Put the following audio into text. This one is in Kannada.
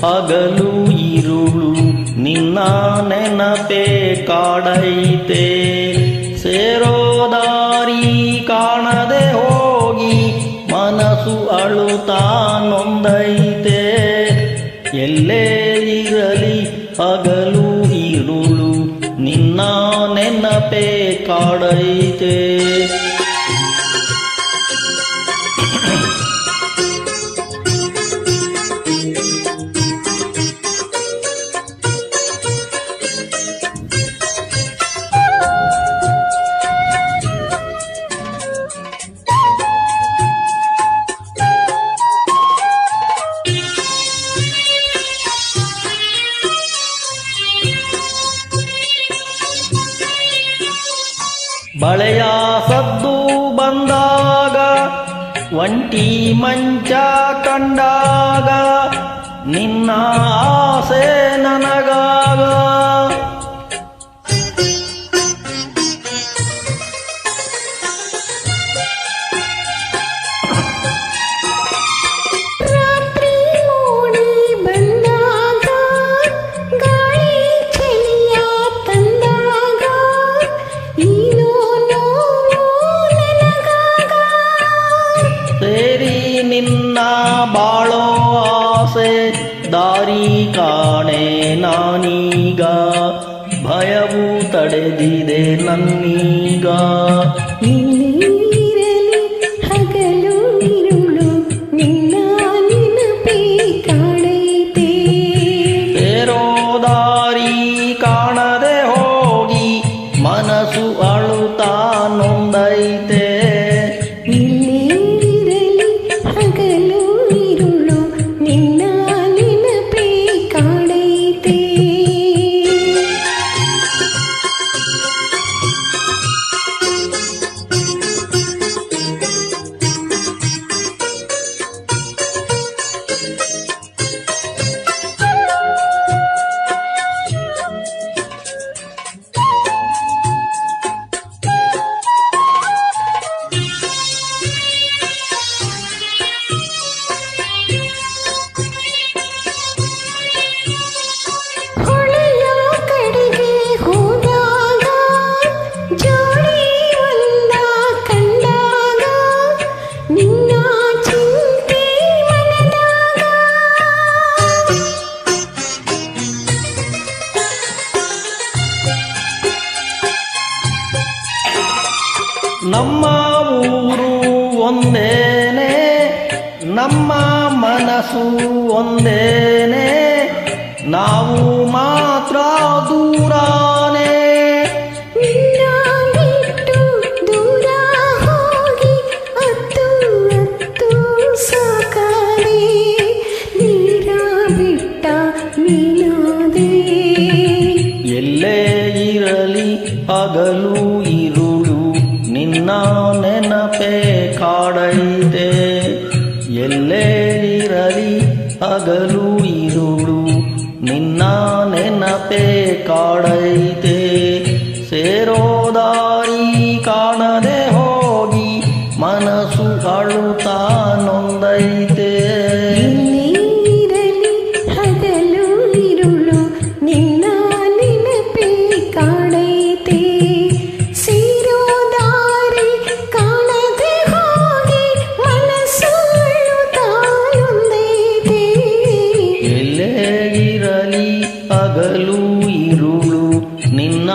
ಹಗಲು ಇರುಳು ನಿನ್ನ ನೆನಪೇ ಕಾಡೈತೆ. ಸೇರೋದಾರಿ ಕಾಣದೆ ಹೋಗಿ ಮನಸ್ಸು ಅಳುತ್ತಾ ನೊಂದೈತೆ. ಎಲ್ಲೇ ಇರಲಿ ಹಗಲು ಇರುಳು ನಿನ್ನ ನೆನಪೇ ಕಾಡೈತೆ. ಬಳೆಯ ಸದ್ದು ಬಂದಾಗ ಒಂಟಿ ಮಂಚ ಕಂಡಾಗ ನಿನ್ನ ಆಸೆ ನನಗಾಗ. ನಿನ್ನ ಬಾಳೋ ಆಸೆ ದಾರಿ ಕಾಣೆ ನಾನೀಗ. ಭಯವು ತಡೆದಿದೆ ನನ್ನೀಗ. ನೀರಲಿ ಹಗಲು ಇರುಳು ನಿನ್ನ ನೆನಪೇ ಕಾಡೈತೆ. ಸೇರೋ ದಾರಿ ಕಾಣದೆ ಹೋಗಿ ಮನಸ್ಸು ಅಳುತ್ತಾ ನೊಂದೈತೆ. ನಮ್ಮ ಊರು ಒಂದೇನೆ, ನಮ್ಮ ಮನಸ್ಸು ಒಂದೇನೆ, ನಾವು ಮಾತ್ರ ದೂರಾನೆ. ನಿನ್ನ ಬಿಟ್ಟು ದೂರ ಹೋಗಿ ಅತ್ತು ಅತ್ತು ಸಾಕಾದೆ. ನೀರ ಬಿಟ್ಟ ಮೀನಾದೆ. ಎಲ್ಲೇ ಇರಲಿ ಹಗಲು ಇರುಳು ನಿನ್ನ ನೆನಪೇ ಕಾಡೈತೆ. ಎಲ್ಲೇ ಇರಲಿ ಹಗಲು ಇರುಳು ನಿನ್ನ ನೆನಪೇ ಕಾಡೈತೆ. ಸೇರೋ ದಾರಿ ಕಾಣದೆ ಹೋಗಿ ಮನಸ್ಸು ಅಳುತ್ತಾ ನೊಂದೈತೆ. ನೀರಲಿ ಹಗಲು ಇರುಳು ನಿನ್ನ ನೆನಪೇ ಕಾಡೈತೆ. ಸೇರೋ ದಾರಿ ಕಾಣದೆ ಹೋಗಿ ಮನಸ್ಸು ಅಳುತ್ತಾ ನೊಂದೈತೆ. ಎಲ್ಲೇ ಇರಲಿ ಹಗಲು ಇರುಳು ನಿನ್ನ